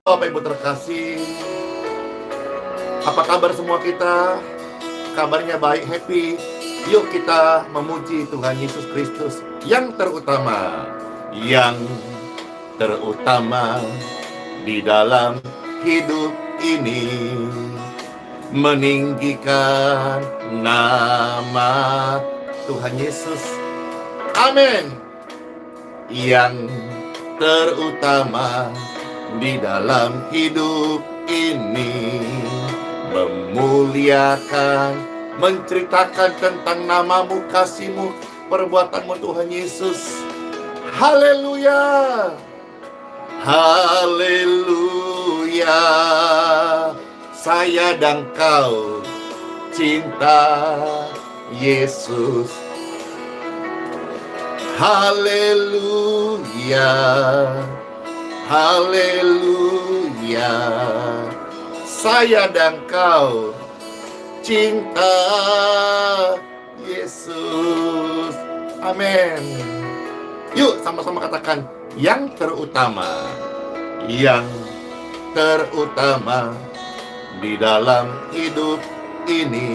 Bapak Ibu terkasih, apa kabar semua kita? Kabarnya baik, happy. Yuk kita memuji Tuhan Yesus Kristus yang terutama. Yang terutama di dalam hidup ini, meninggikan nama Tuhan Yesus. Amin. Yang terutama di dalam hidup ini, memuliakan, menceritakan tentang namamu, kasihmu, perbuatanmu Tuhan Yesus. Haleluya, haleluya. Saya dan kau cinta Yesus. Haleluya, haleluya. Saya dan kau cinta Yesus. Amin. Yuk sama-sama katakan, yang terutama. Yang terutama di dalam hidup ini,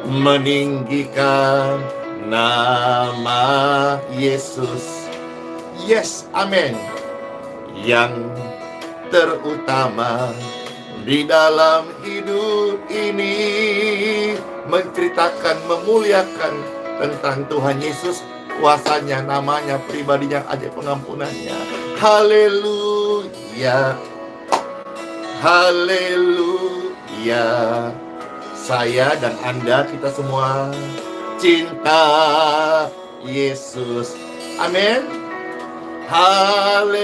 meninggikan nama Yesus. Yes, amin. Yang terutama di dalam hidup ini, menceritakan, memuliakan tentang Tuhan Yesus, kuasanya, namanya, pribadinya, ajaib pengampunannya. Haleluya, haleluya. Saya dan Anda, kita semua cinta Yesus. Amin. Haleluya,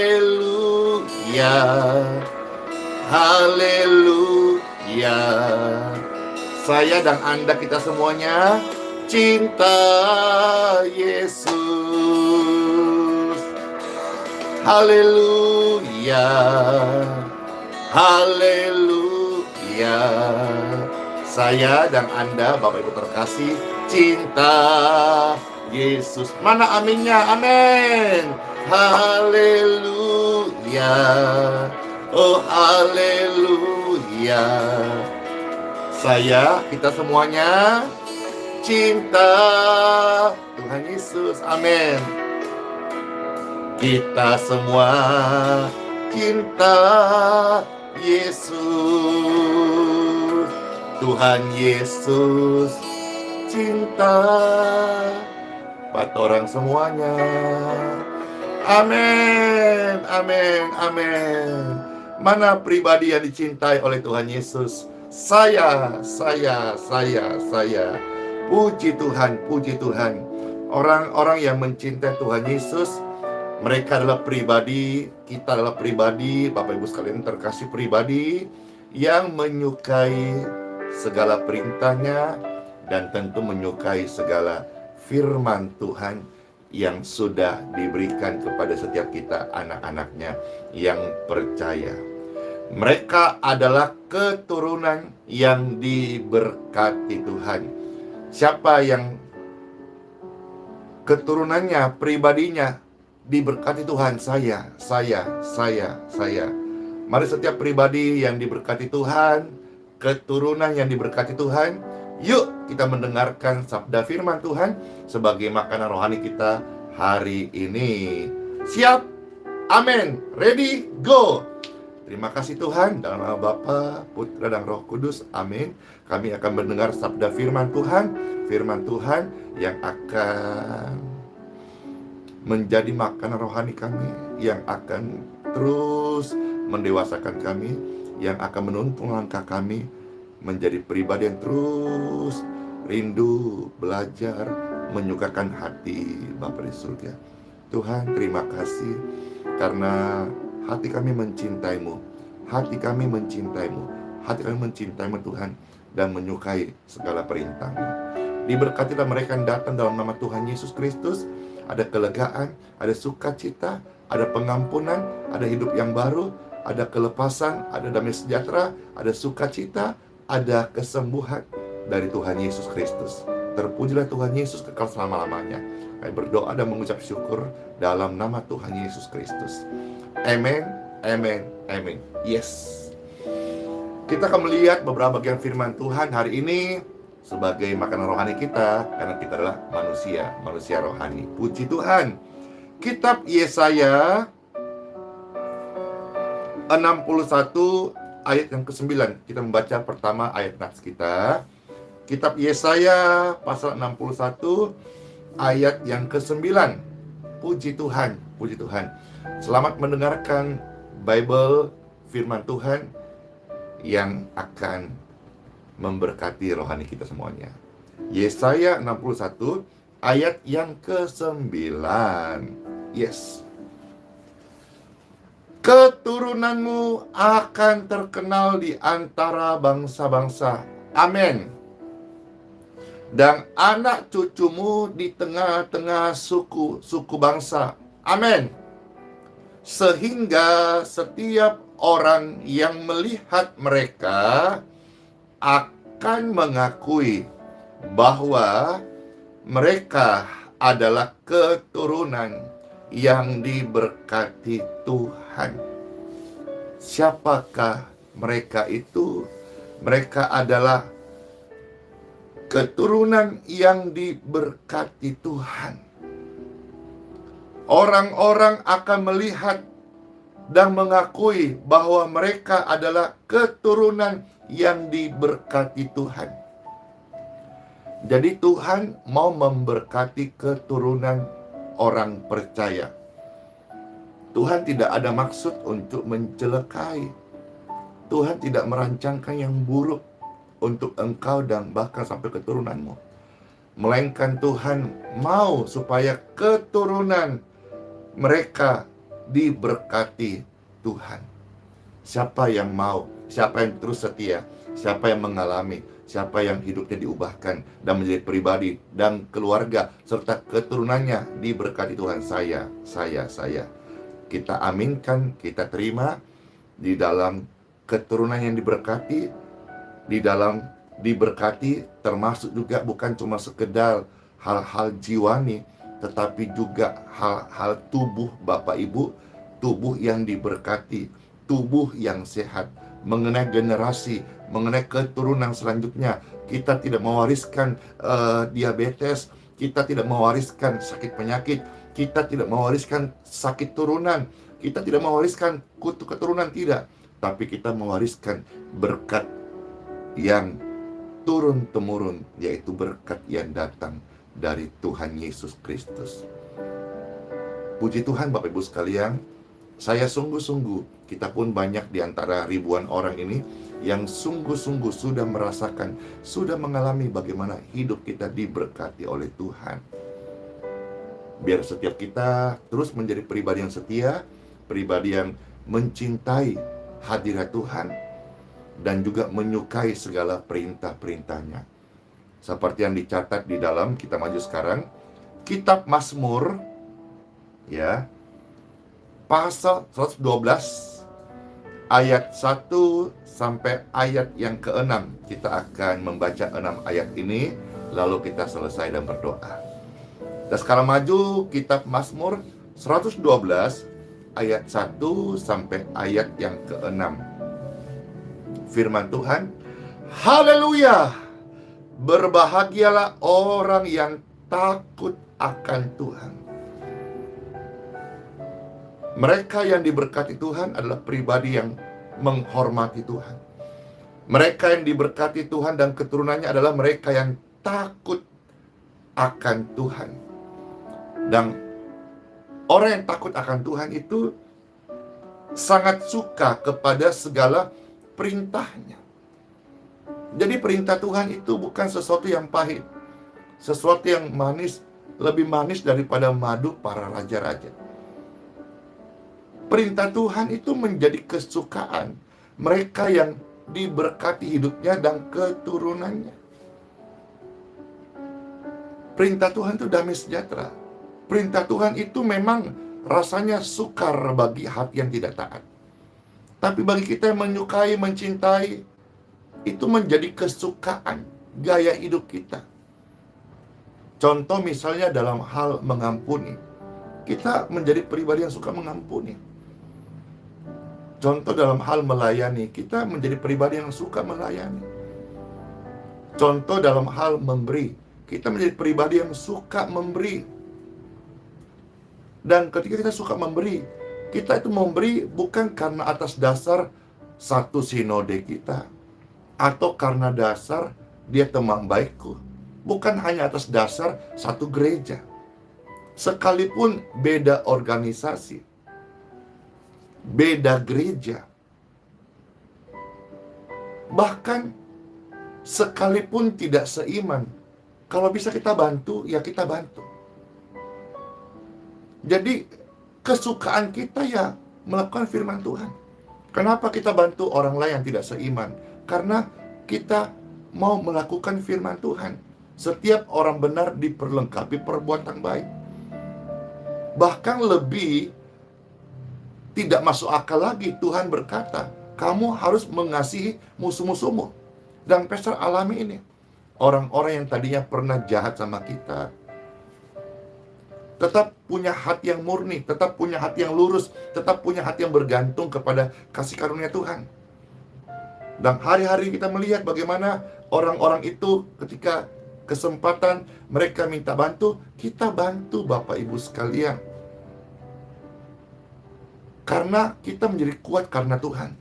haleluya. Saya dan Anda, kita semuanya cinta Yesus. Haleluya, haleluya. Saya dan Anda, Bapak Ibu terkasih, cinta Yesus. Mana aminnya? Amin. Haleluya, oh haleluya. Saya, kita semuanya cinta Tuhan Yesus. Amin. Kita semua cinta Yesus. Tuhan Yesus cinta buat orang semuanya. Amin, amin, amin. Mana pribadi yang dicintai oleh Tuhan Yesus? Saya. Puji Tuhan, puji Tuhan. Orang-orang yang mencintai Tuhan Yesus, mereka adalah pribadi, kita adalah pribadi, Bapak Ibu sekalian terkasih, pribadi yang menyukai segala perintahnya dan tentu menyukai segala firman Tuhan yang sudah diberikan kepada setiap kita, anak-anaknya yang percaya. Mereka adalah keturunan yang diberkati Tuhan. Siapa yang keturunannya, pribadinya diberkati Tuhan? Saya. Mari setiap pribadi yang diberkati Tuhan, keturunan yang diberkati Tuhan, yuk kita mendengarkan sabda firman Tuhan sebagai makanan rohani kita hari ini. Siap? Amin. Ready? Go! Terima kasih Tuhan, dalam nama Bapa, Putra, dan Roh Kudus. Amin. Kami akan mendengar sabda firman Tuhan yang akan menjadi makanan rohani kami, yang akan terus mendewasakan kami, yang akan menuntun langkah kami menjadi pribadi yang terus rindu, belajar, menyukakan hati Bapa di surga. Tuhan, terima kasih karena hati kami mencintaimu. Hati kami mencintaimu Tuhan, dan menyukai segala perintahmu. Diberkatilah mereka yang datang dalam nama Tuhan Yesus Kristus. Ada kelegaan, ada sukacita, ada pengampunan, ada hidup yang baru, ada kelepasan, ada damai sejahtera, ada sukacita, ada kesembuhan dari Tuhan Yesus Kristus. Terpujilah Tuhan Yesus kekal selama-lamanya. Kami berdoa dan mengucap syukur dalam nama Tuhan Yesus Kristus. Amen, Amin. Amin. Yes. Kita akan melihat beberapa bagian firman Tuhan hari ini sebagai makanan rohani kita, karena kita adalah manusia rohani. Puji Tuhan. Kitab Yesaya 61 ayat yang ke-9. Kita membaca pertama ayat nats kita. Kitab Yesaya pasal 61 ayat yang ke-9. Puji Tuhan, puji Tuhan. Selamat mendengarkan Bible firman Tuhan yang akan memberkati rohani kita semuanya. Yesaya 61 ayat yang ke-9. Yes. Keturunanmu akan terkenal di antara bangsa-bangsa. Amin. Dan anak cucumu di tengah-tengah suku bangsa. Amin. Sehingga setiap orang yang melihat mereka akan mengakui bahwa mereka adalah keturunan yang diberkati Tuhan. Siapakah mereka itu? Mereka adalah keturunan yang diberkati Tuhan. Orang-orang akan melihat dan mengakui bahwa mereka adalah keturunan yang diberkati Tuhan. Jadi Tuhan mau memberkati keturunan orang percaya. Tuhan tidak ada maksud untuk mencelakai. Tuhan tidak merancangkan yang buruk untuk engkau dan bahkan sampai keturunanmu. Melainkan Tuhan mau supaya keturunan mereka diberkati Tuhan. Siapa yang mau, siapa yang terus setia, siapa yang mengalami, siapa yang hidupnya diubahkan dan menjadi pribadi dan keluarga serta keturunannya diberkati Tuhan. Saya. Kita aminkan, kita terima di dalam keturunan yang diberkati, di dalam diberkati termasuk juga bukan cuma sekedar hal-hal jiwani, tetapi juga hal-hal tubuh Bapak Ibu, tubuh yang diberkati, tubuh yang sehat, mengenai generasi, mengenai keturunan selanjutnya. Kita tidak mewariskan diabetes, kita tidak mewariskan sakit penyakit, kita tidak mewariskan sakit turunan, kita tidak mewariskan kutu keturunan, tidak. Tapi kita mewariskan berkat yang turun-temurun, yaitu berkat yang datang dari Tuhan Yesus Kristus. Puji Tuhan Bapak Ibu sekalian, saya sungguh-sungguh, kita pun banyak di antara ribuan orang ini yang sungguh-sungguh sudah merasakan, sudah mengalami bagaimana hidup kita diberkati oleh Tuhan. Biar setiap kita terus menjadi pribadi yang setia, pribadi yang mencintai hadirat Tuhan, dan juga menyukai segala perintah-perintahnya. Seperti yang dicatat di dalam, kita maju sekarang, Kitab Mazmur, ya, pasal 112, ayat 1 sampai ayat yang ke-6. Kita akan membaca 6 ayat ini, lalu kita selesai dan berdoa. Dan sekarang maju, Kitab Mazmur 112, ayat 1 sampai ayat yang ke-6. Firman Tuhan, haleluya! Berbahagialah orang yang takut akan Tuhan. Mereka yang diberkati Tuhan adalah pribadi yang menghormati Tuhan. Mereka yang diberkati Tuhan dan keturunannya adalah mereka yang takut akan Tuhan. Dan orang yang takut akan Tuhan itu sangat suka kepada segala perintahnya. Jadi perintah Tuhan itu bukan sesuatu yang pahit, sesuatu yang manis, lebih manis daripada madu para raja-raja. Perintah Tuhan itu menjadi kesukaan mereka yang diberkati hidupnya dan keturunannya. Perintah Tuhan itu damai sejahtera. Perintah Tuhan itu memang rasanya sukar bagi hati yang tidak taat. Tapi bagi kita yang menyukai, mencintai, itu menjadi kesukaan gaya hidup kita. Contoh misalnya dalam hal mengampuni. Kita menjadi pribadi yang suka mengampuni. Contoh dalam hal melayani, kita menjadi pribadi yang suka melayani. Contoh dalam hal memberi, kita menjadi pribadi yang suka memberi. Dan ketika kita suka memberi, kita itu memberi bukan karena atas dasar satu sinode kita, atau karena dasar dia teman baikku. Bukan hanya atas dasar satu gereja. Sekalipun beda organisasi, beda gereja, bahkan sekalipun tidak seiman, kalau bisa kita bantu, ya kita bantu. Jadi kesukaan kita ya melakukan firman Tuhan. Kenapa kita bantu orang lain yang tidak seiman? Karena kita mau melakukan firman Tuhan. Setiap orang benar diperlengkapi perbuatan baik. Bahkan lebih tidak masuk akal lagi, Tuhan berkata, kamu harus mengasihi musuh-musuhmu. Dan Pastor alami ini. Orang-orang yang tadinya pernah jahat sama kita, tetap punya hati yang murni, tetap punya hati yang lurus, tetap punya hati yang bergantung kepada kasih karunia Tuhan. Dan hari-hari kita melihat bagaimana orang-orang itu ketika kesempatan mereka minta bantu, kita bantu Bapak Ibu sekalian. Karena kita menjadi kuat karena Tuhan.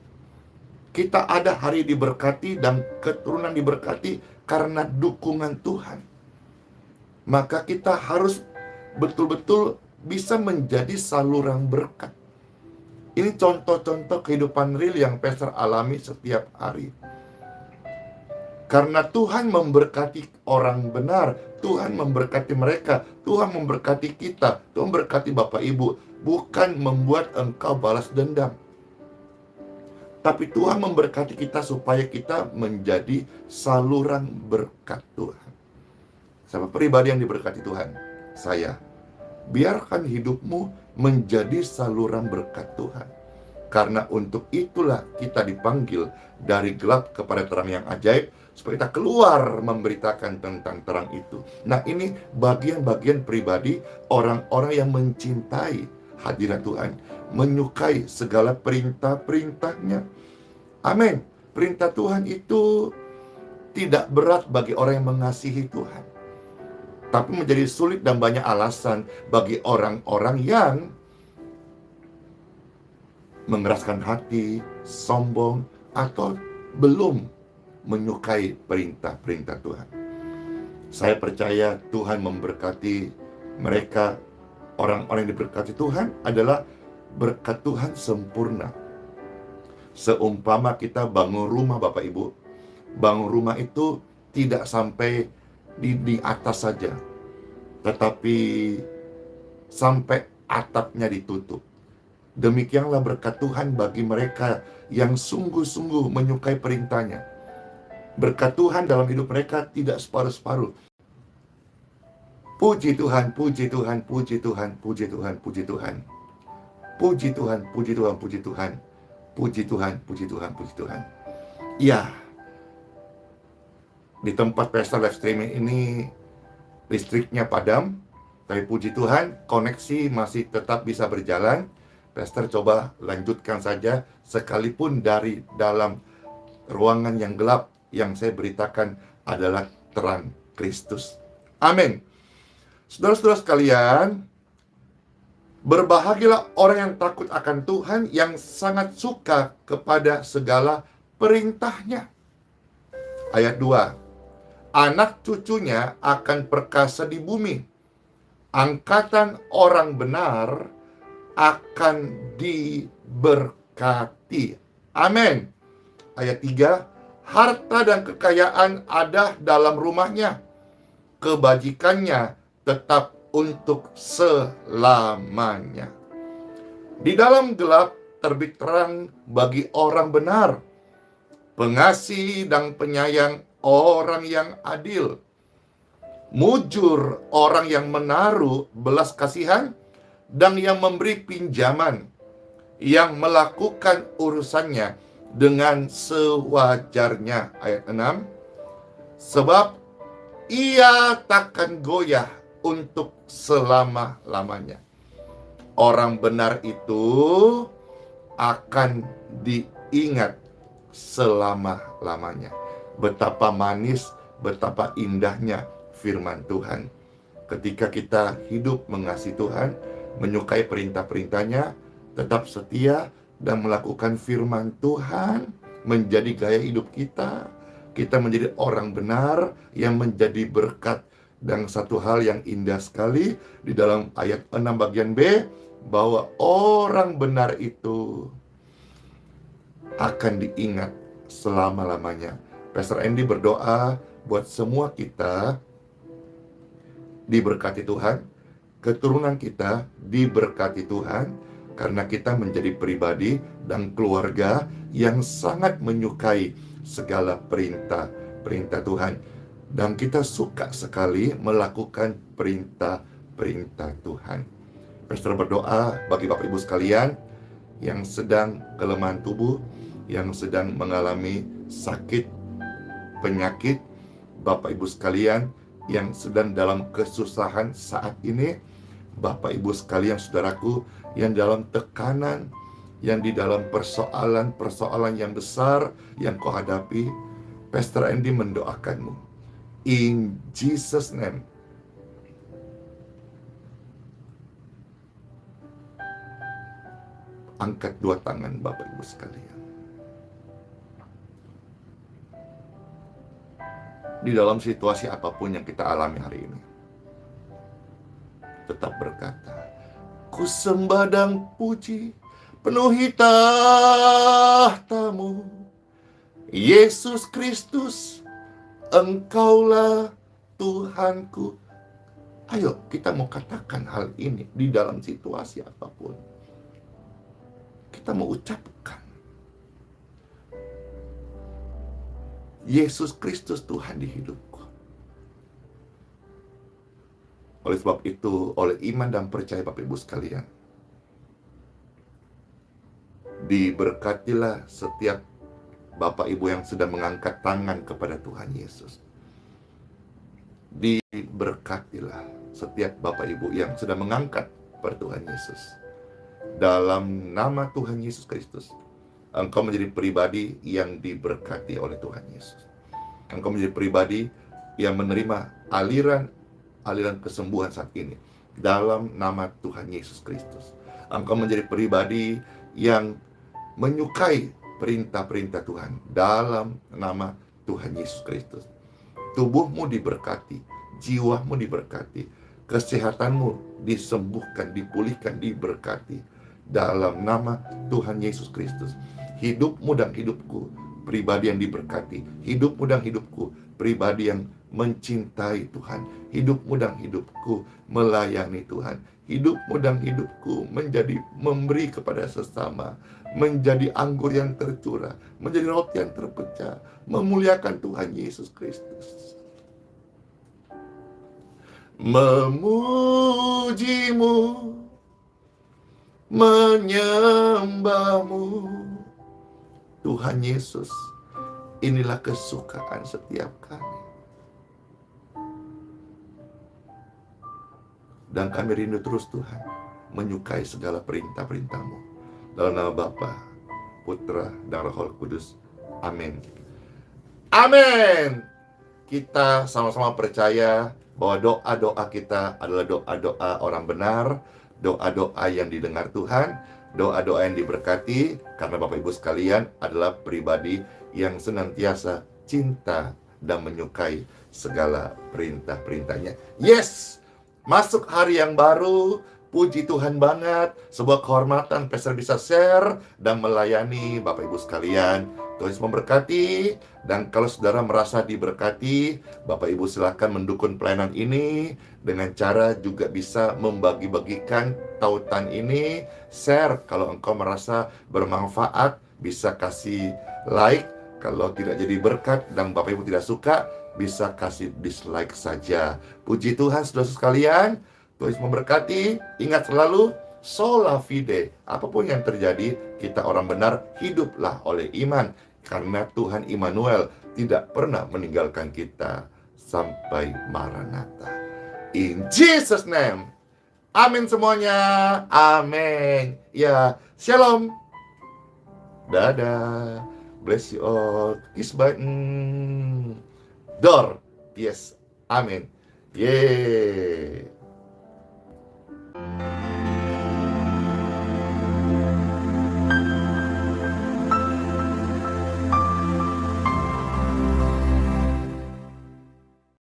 Kita ada hari diberkati dan keturunan diberkati karena dukungan Tuhan. Maka kita harus betul-betul bisa menjadi saluran berkat. Ini contoh-contoh kehidupan real yang Pastor alami setiap hari. Karena Tuhan memberkati orang benar, Tuhan memberkati mereka, Tuhan memberkati kita, Tuhan memberkati Bapak Ibu, bukan membuat engkau balas dendam. Tapi Tuhan memberkati kita supaya kita menjadi saluran berkat Tuhan. Sama pribadi yang diberkati Tuhan, saya, biarkan hidupmu menjadi saluran berkat Tuhan. Karena untuk itulah kita dipanggil dari gelap kepada terang yang ajaib, supaya kita keluar memberitakan tentang terang itu. Nah, ini bagian-bagian pribadi orang-orang yang mencintai hadirat Tuhan, menyukai segala perintah-perintahnya. Amin. Perintah Tuhan itu tidak berat bagi orang yang mengasihi Tuhan, tapi menjadi sulit dan banyak alasan bagi orang-orang yang mengeraskan hati, sombong, atau belum menyukai perintah-perintah Tuhan. Saya percaya Tuhan memberkati mereka. Orang-orang yang diberkati Tuhan adalah berkat Tuhan sempurna. Seumpama kita bangun rumah Bapak Ibu, bangun rumah itu tidak sampai di atas saja, tetapi sampai atapnya ditutup. Demikianlah berkat Tuhan bagi mereka yang sungguh-sungguh menyukai perintahnya. Berkat Tuhan dalam hidup mereka tidak separuh-separuh. Puji Tuhan, puji Tuhan, puji Tuhan, puji Tuhan, puji Tuhan. Puji Tuhan, puji Tuhan, puji Tuhan. Puji Tuhan, puji Tuhan, puji Tuhan. Ya, di tempat Pastor live streaming ini listriknya padam, tapi puji Tuhan koneksi masih tetap bisa berjalan. Pastor coba lanjutkan saja, sekalipun dari dalam ruangan yang gelap, yang saya beritakan adalah terang Kristus. Amin. Saudara-saudara sekalian, berbahagialah orang yang takut akan Tuhan, yang sangat suka kepada segala perintahnya. Ayat 2. Anak cucunya akan perkasa di bumi. Angkatan orang benar akan diberkati. Amin. Ayat 3. Harta dan kekayaan ada dalam rumahnya. Kebajikannya tetap untuk selamanya. Di dalam gelap terbit terang bagi orang benar. Pengasih dan penyayang orang yang adil. Mujur orang yang menaruh belas kasihan dan yang memberi pinjaman, yang melakukan urusannya dengan sewajarnya. Ayat 6. Sebab ia takkan goyah untuk selama-lamanya. Orang benar itu akan diingat selama-lamanya. Betapa manis, betapa indahnya firman Tuhan. Ketika kita hidup mengasihi Tuhan, menyukai perintah-perintahnya, tetap setia, dan melakukan firman Tuhan menjadi gaya hidup kita, kita menjadi orang benar yang menjadi berkat. Dan satu hal yang indah sekali di dalam ayat 6 bagian B, bahwa orang benar itu akan diingat selama-lamanya. Pastor Andy berdoa buat semua kita diberkati Tuhan, keturunan kita diberkati Tuhan, karena kita menjadi pribadi dan keluarga yang sangat menyukai segala perintah Tuhan. Dan kita suka sekali melakukan perintah-perintah Tuhan. Pastor berdoa bagi Bapak Ibu sekalian yang sedang kelemahan tubuh, yang sedang mengalami sakit, penyakit, Bapak Ibu sekalian yang sedang dalam kesusahan saat ini, Bapak Ibu sekalian, saudaraku, yang dalam tekanan, yang di dalam persoalan yang besar yang kau hadapi, Pastor Andy mendoakanmu. In Jesus' name. Angkat dua tangan Bapak Ibu sekalian. Di dalam situasi apapun yang kita alami hari ini, tetap berkata, ku sembah dan puji, penuhi tahtamu, Yesus Kristus, Engkaulah Tuhanku. Ayo kita mau katakan hal ini di dalam situasi apapun. Kita mau ucapkan, Yesus Kristus Tuhan di hidupku. Oleh sebab itu, oleh iman dan percaya Bapak Ibu sekalian, diberkatilah setiap Bapak Ibu yang sedang mengangkat tangan kepada Tuhan Yesus. Diberkatilah setiap Bapak Ibu yang sedang mengangkat kepada Tuhan Yesus. Dalam nama Tuhan Yesus Kristus, engkau menjadi pribadi yang diberkati oleh Tuhan Yesus. Engkau menjadi pribadi yang menerima aliran kesembuhan saat ini dalam nama Tuhan Yesus Kristus. Engkau menjadi pribadi yang menyukai perintah-perintah Tuhan dalam nama Tuhan Yesus Kristus. Tubuhmu diberkati, jiwamu diberkati, kesehatanmu disembuhkan, dipulihkan, diberkati dalam nama Tuhan Yesus Kristus. Hidupmu dan hidupku pribadi yang diberkati, hidupmu dan hidupku pribadi yang mencintai Tuhan, hidupmu dan hidupku melayani Tuhan, hidupmu dan hidupku menjadi memberi kepada sesama, menjadi anggur yang tercurah, menjadi roti yang terpecah, memuliakan Tuhan Yesus Kristus. Memujimu, menyembahmu, Tuhan Yesus, inilah kesukaan setiap kami. Dan kami rindu terus Tuhan menyukai segala perintah-perintah-Mu. Dalam nama Bapa, Putra, dan Roh Kudus. Amin. Amin. Kita sama-sama percaya bahwa doa-doa kita adalah doa-doa orang benar, doa-doa yang didengar Tuhan, doa-doa yang diberkati, karena Bapak Ibu sekalian adalah pribadi yang senantiasa cinta dan menyukai segala perintah-perintahnya. Yes! Masuk hari yang baru, puji Tuhan banget. Sebuah kehormatan Pastor bisa share dan melayani Bapak Ibu sekalian. Tuhan Yesus memberkati. Dan kalau saudara merasa diberkati, Bapak Ibu silakan mendukung pelayanan ini dengan cara juga bisa membagi-bagikan tautan ini. Share kalau engkau merasa bermanfaat, bisa kasih like. Kalau tidak jadi berkat dan Bapak Ibu tidak suka, bisa kasih dislike saja. Puji Tuhan saudara sekalian. Tuhan Yesus memberkati. Ingat selalu, sola fide. Apapun yang terjadi, kita orang benar, hiduplah oleh iman. Karena Tuhan Immanuel tidak pernah meninggalkan kita sampai Maranatha. In Jesus' name. Amin semuanya. Amin. Ya, shalom. Dadah. Bless you all. Kiss by door. Yes. Amin. Yeay.